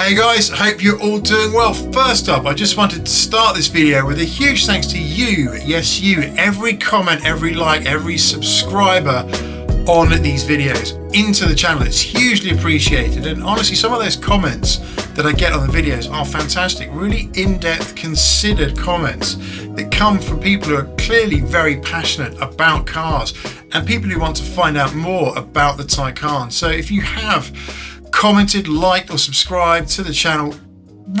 Hey guys, hope you're all doing well. First up, I just wanted to start this video with a huge thanks to you, yes you, every comment, every like, every subscriber on these videos into the channel. It's hugely appreciated, and honestly some of those comments that I get on the videos are fantastic, really in-depth, considered comments that come from people who are clearly very passionate about cars and people who want to find out more about the Taycan. So if you have commented, liked or subscribed to the channel,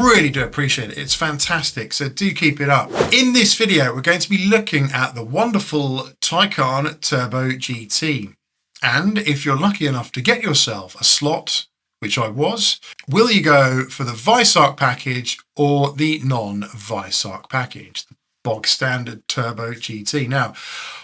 really do appreciate it. It's fantastic, so do keep it up. In this video we're going to be looking at the wonderful Taycan Turbo GT, and if you're lucky enough to get yourself a slot, which I was, will you go for the Weissach package or the non-Weissach package, the bog standard Turbo GT? Now,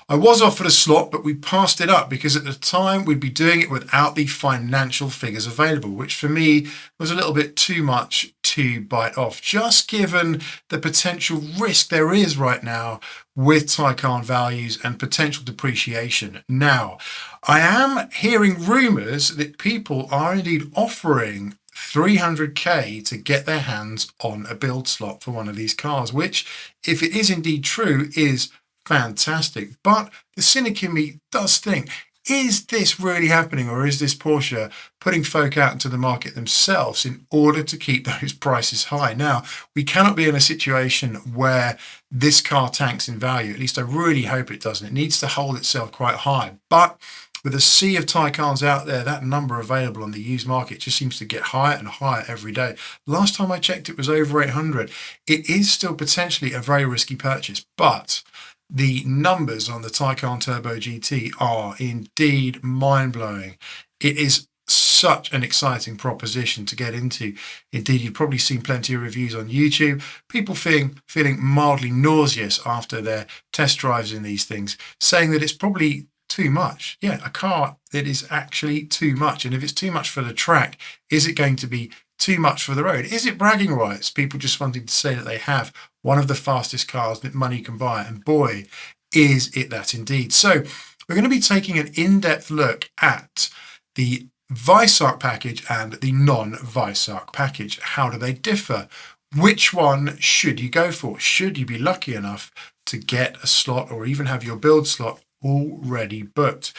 I was offered a slot, but we passed it up because at the time we'd be doing it without the financial figures available, which for me was a little bit too much to bite off, just given the potential risk there is right now with Taycan values and potential depreciation. Now, I am hearing rumours that people are indeed offering 300k to get their hands on a build slot for one of these cars, which, if it is indeed true, is fantastic. But the cynic in me does think, is this really happening, or is this Porsche putting folk out into the market themselves in order to keep those prices high? Now, we cannot be in a situation where this car tanks in value. At least I really hope it doesn't. It needs to hold itself quite high. But with a sea of Taycans out there, that number available on the used market just seems to get higher and higher every day. Last time I checked, it was over 800. It is still potentially a very risky purchase, but the numbers on the Taycan Turbo GT are indeed mind-blowing. It is such an exciting proposition to get into. Indeed, you've probably seen plenty of reviews on YouTube, people feeling mildly nauseous after their test drives in these things, saying that it's probably too much. Yeah, a car that is actually too much. And if it's too much for the track, is it going to be too much for the road? Is it bragging rights? People just wanting to say that they have one of the fastest cars that money can buy, and boy, is it that indeed. So we're going to be taking an in-depth look at the Weissach package and the non-Weissach package. How do they differ? Which one should you go for? Should you be lucky enough to get a slot or even have your build slot already booked?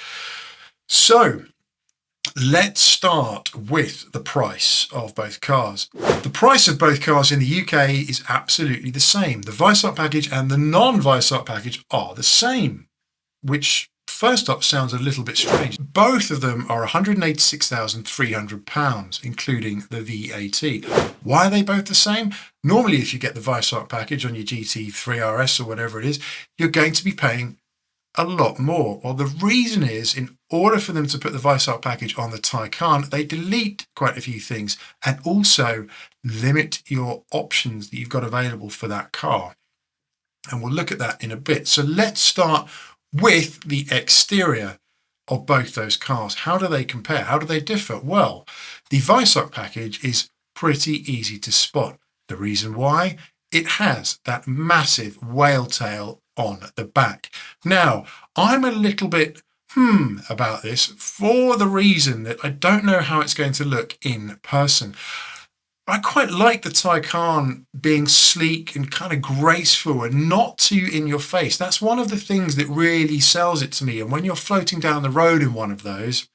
So let's start with the price of both cars. The price of both cars in the UK is absolutely the same. The Weissach package and the non-Weissach package are the same, which first up sounds a little bit strange. Both of them are £186,300, including the VAT. Why are they both the same? Normally, if you get the Weissach package on your GT3 RS or whatever it is, you're going to be paying a lot more. Well, the reason is, in order for them to put the Weissach package on the Taycan, they delete quite a few things and also limit your options that you've got available for that car. And we'll look at that in a bit. So let's start with the exterior of both those cars. How do they compare? How do they differ? Well, the Weissach package is pretty easy to spot. The reason why? It has that massive whale tail on the back. Now, I'm a little bit about this for the reason that I don't know how it's going to look in person. I quite like the Taycan being sleek and kind of graceful and not too in your face. That's one of the things that really sells it to me. And when you're floating down the road in one of those,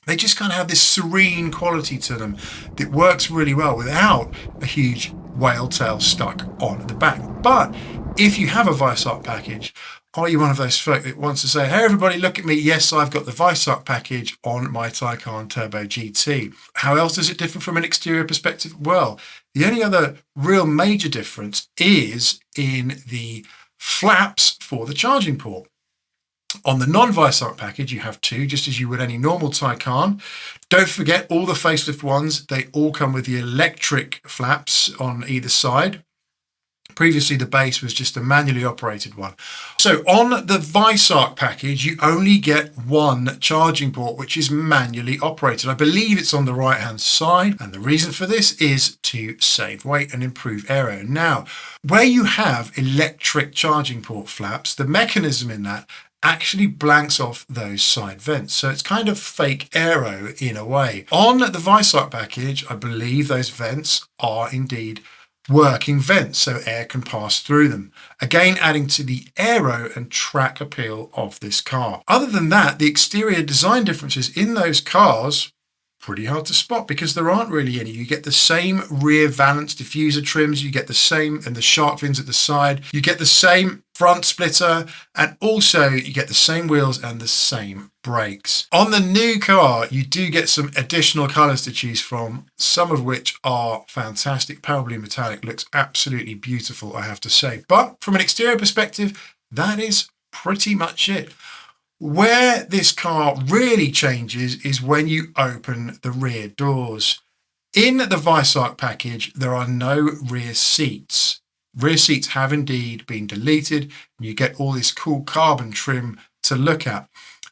they just kind of have this serene quality to them that works really well without a huge whale tail stuck on the back. But if you have a Weissach package, are you one of those folk that wants to say, hey everybody, look at me, yes, I've got the Weissach package on my Taycan Turbo GT. How else does it differ from an exterior perspective? Well, the only other real major difference is in the flaps for the charging port. On the non-Weissach package, you have two, just as you would any normal Taycan. Don't forget, all the facelift ones, they all come with the electric flaps on either side. Previously, the base was just a manually operated one. So on the Weissach package, you only get one charging port, which is manually operated. I believe it's on the right-hand side. And the reason for this is to save weight and improve aero. Now, where you have electric charging port flaps, the mechanism in that actually blanks off those side vents. So it's kind of fake aero in a way. On the Weissach package, I believe those vents are indeed working vents, so air can pass through them. Again, adding to the aero and track appeal of this car. Other than that, the exterior design differences in those cars, pretty hard to spot because there aren't really any. You get the same rear valance diffuser trims, you get the same, and the shark fins at the side, you get the same front splitter, and also you get the same wheels and the same brakes. On the new car, you do get some additional colors to choose from, some of which are fantastic. Pale blue metallic looks absolutely beautiful, I have to say. But from an exterior perspective, that is pretty much it. Where this car really changes is when you open the rear doors. In the Weissach package, there are no rear seats. Rear seats have indeed been deleted, and you get all this cool carbon trim to look at.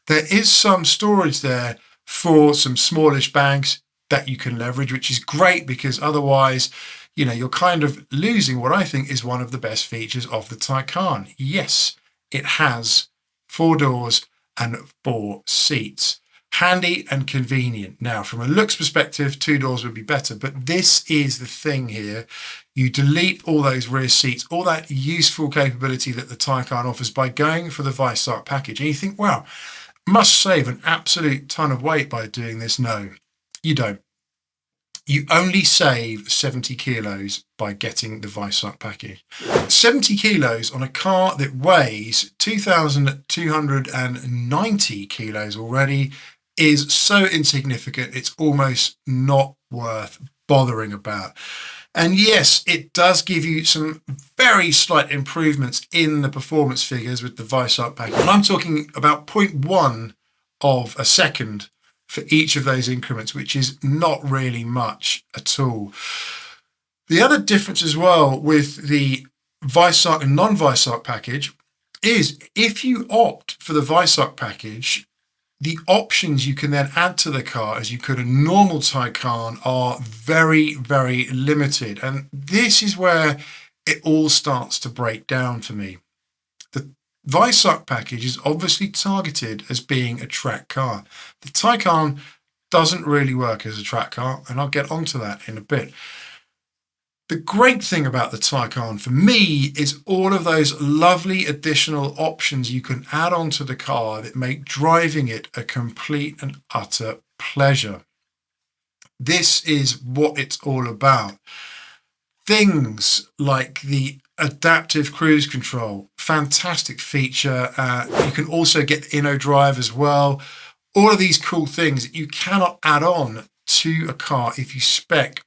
There is some storage there for some smallish bags that you can leverage, which is great because otherwise, you know, you're kind of losing what I think is one of the best features of the Taycan. Yes, it has 4 doors and 4 seats. Handy and convenient. Now, from a looks perspective, 2 doors would be better, but this is the thing here. You delete all those rear seats, all that useful capability that the Taycan offers by going for the Weissach package. And you think, wow, must save an absolute ton of weight by doing this. No, you don't. You only save 70 kilos by getting the Weissach package. 70 kilos on a car that weighs 2,290 kilos already is so insignificant, it's almost not worth bothering about. And yes, it does give you some very slight improvements in the performance figures with the Weissach package. And I'm talking about 0.1 of a second for each of those increments, which is not really much at all. The other difference as well with the Weissach and non-Weissach package is if you opt for the Weissach package, the options you can then add to the car as you could a normal Taycan are very, very limited. And this is where it all starts to break down for me. The Weissach package is obviously targeted as being a track car. The Taycan doesn't really work as a track car, and I'll get onto that in a bit. The great thing about the Taycan for me is all of those lovely additional options you can add onto the car that make driving it a complete and utter pleasure. This is what it's all about. Things like the adaptive cruise control, fantastic feature. You can also get the Inno Drive as well. All of these cool things that you cannot add on to a car if you spec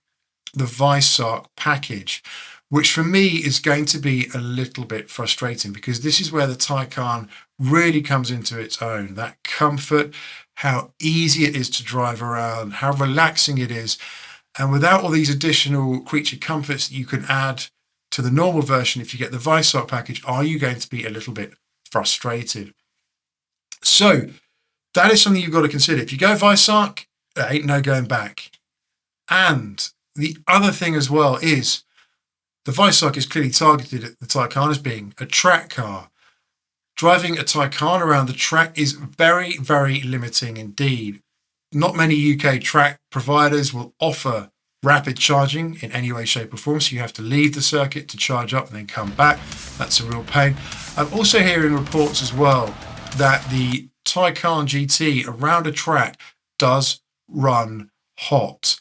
the Weissach package, which for me is going to be a little bit frustrating because this is where the Taycan really comes into its own. That comfort, how easy it is to drive around, how relaxing it is. And without all these additional creature comforts that you can add to the normal version, if you get the Weissach package, are you going to be a little bit frustrated? So that is something you've got to consider. If you go Weissach, there ain't no going back. And the other thing as well is the Weissach is clearly targeted at the Taycan as being a track car. Driving a Taycan around the track is very, very limiting indeed. Not many UK track providers will offer rapid charging in any way, shape or form, so you have to leave the circuit to charge up and then come back. That's a real pain. I'm also hearing reports as well that the Taycan GT around a track does run hot.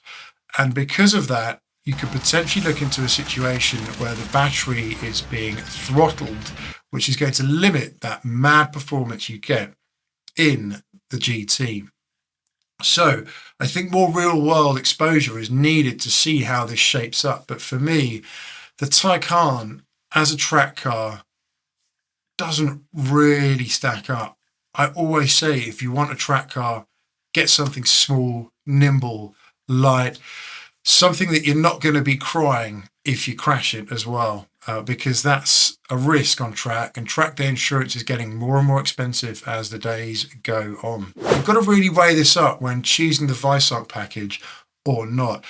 And because of that, you could potentially look into a situation where the battery is being throttled, which is going to limit that mad performance you get in the GT. So I think more real world exposure is needed to see how this shapes up. But for me, the Taycan as a track car doesn't really stack up. I always say if you want a track car, get something small, nimble, light, something that you're not going to be crying if you crash it as well, because that's a risk on track, and track day insurance is getting more and more expensive as the days go on. You've got to really weigh this up when choosing the Weissach package or not.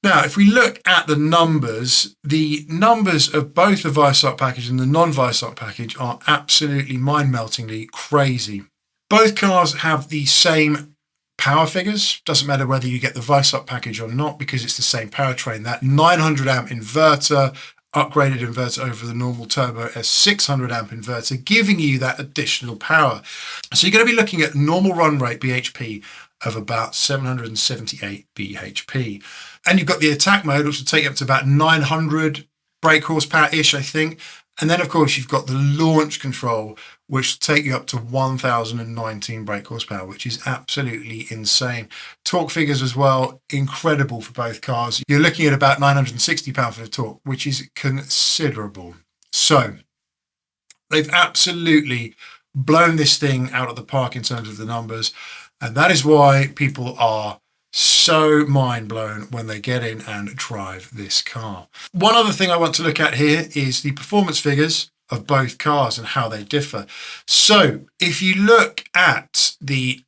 Now, if we look at the numbers of both the Weissach package and the non-Weissach package are absolutely mind-meltingly crazy. Both cars have the same power figures. Doesn't matter whether you get the Weissach package or not, because it's the same powertrain. That 900 amp inverter, upgraded inverter over the normal turbo, a 600 amp inverter, giving you that additional power. So you're going to be looking at normal run rate BHP of about 778 bhp. And you've got the attack mode, which will take you up to about 900 brake horsepower-ish, I think. And then, of course, you've got the launch control, which will take you up to 1,019 brake horsepower, which is absolutely insane. Torque figures as well, incredible for both cars. You're looking at about 960 pounds for the torque, which is considerable. So they've absolutely blown this thing out of the park in terms of the numbers. And that is why people are so mind blown when they get in and drive this car. One other thing I want to look at here is the performance figures of both cars and how they differ. So if you look at the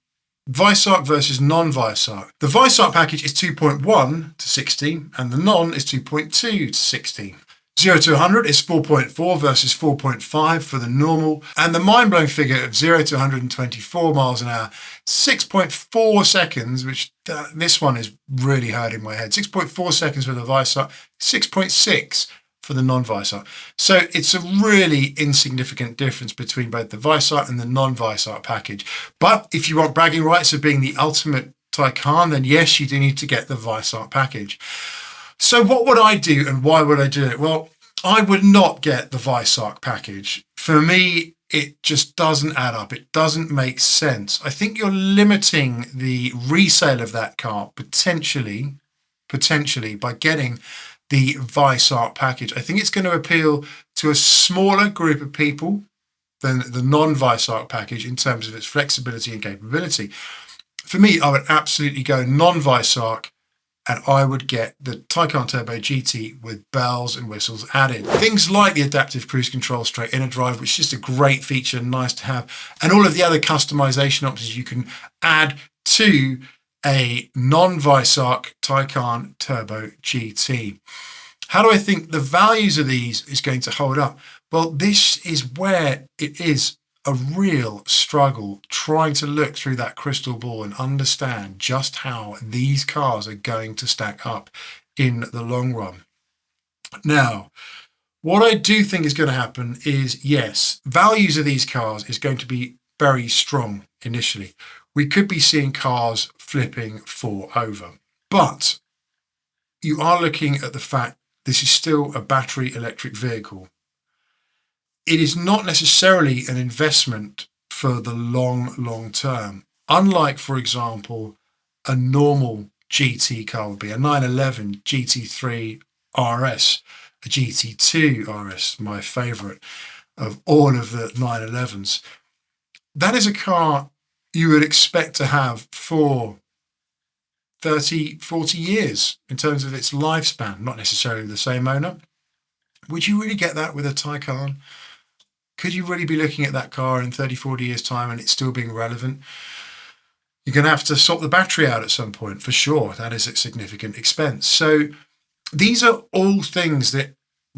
Weissach versus non-Weissach, the Weissach package is 2.1 to 16 and the non is 2.2 to 16. 0 to 100 is 4.4 versus 4.5 for the normal, and the mind-blowing figure of 0 to 124 miles an hour, 6.4 seconds, which this one is really hurting my head. 6.4 seconds for the Weissach, 6.6 for the non-Weissach. So it's a really insignificant difference between both the Weissach and the non-Weissach package. But if you want bragging rights of being the ultimate Taycan, then yes, you do need to get the Weissach package. So what would I do and why would I do it? Well, I would not get the Weissach package. For me, it just doesn't add up. It doesn't make sense. I think you're limiting the resale of that car potentially by getting the Weissach package. I think it's going to appeal to a smaller group of people than the non-Weissach package in terms of its flexibility and capability. For me, I would absolutely go non-Weissach, and I would get the Taycan Turbo GT with bells and whistles added. Things like the adaptive cruise control straight inner drive, which is just a great feature, nice to have, and all of the other customization options you can add to a non-Weissach Taycan Turbo GT. How do I think the values of these is going to hold up? Well, this is where it is a real struggle trying to look through that crystal ball and understand just how these cars are going to stack up in the long run. Now, what I do think is going to happen is, yes, values of these cars is going to be very strong initially. We could be seeing cars flipping for over, but you are looking at the fact this is still a battery electric vehicle. It is not necessarily an investment for the long term. Unlike, for example, a normal GT car would be a 911 GT3 RS, a GT2 RS, my favorite of all of the 911s. That is a car you would expect to have for 30, 40 years in terms of its lifespan, not necessarily the same owner. Would you really get that with a Taycan? Could you really be looking at that car in 30, 40 years' time and it's still being relevant? You're going to have to swap the battery out at some point, for sure. That is a significant expense. So these are all things that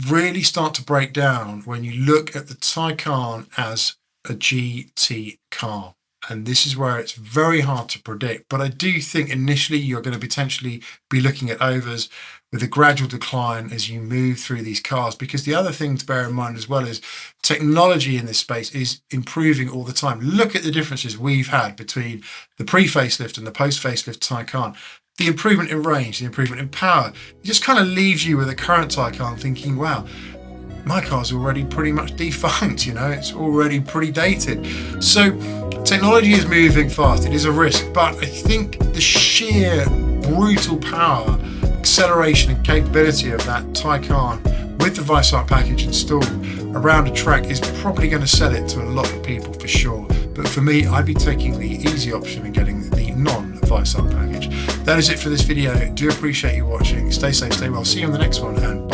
really start to break down when you look at the Taycan as a GT car. And this is where it's very hard to predict. But I do think initially you're going to potentially be looking at overs with a gradual decline as you move through these cars. Because the other thing to bear in mind as well is technology in this space is improving all the time. Look at the differences we've had between the pre-facelift and the post-facelift Taycan. The improvement in range, the improvement in power. It just kind of leaves you with a current Taycan thinking, wow, my car's already pretty much defunct, you know, it's already pretty dated. So technology is moving fast, it is a risk, but I think the sheer brutal power, acceleration and capability of that Taycan with the Weissach package installed around a track is probably going to sell it to a lot of people for sure. But for me, I'd be taking the easy option and getting the non-Weissach package. That is it for this video. Do appreciate you watching. Stay safe, stay well. See you on the next one, and bye.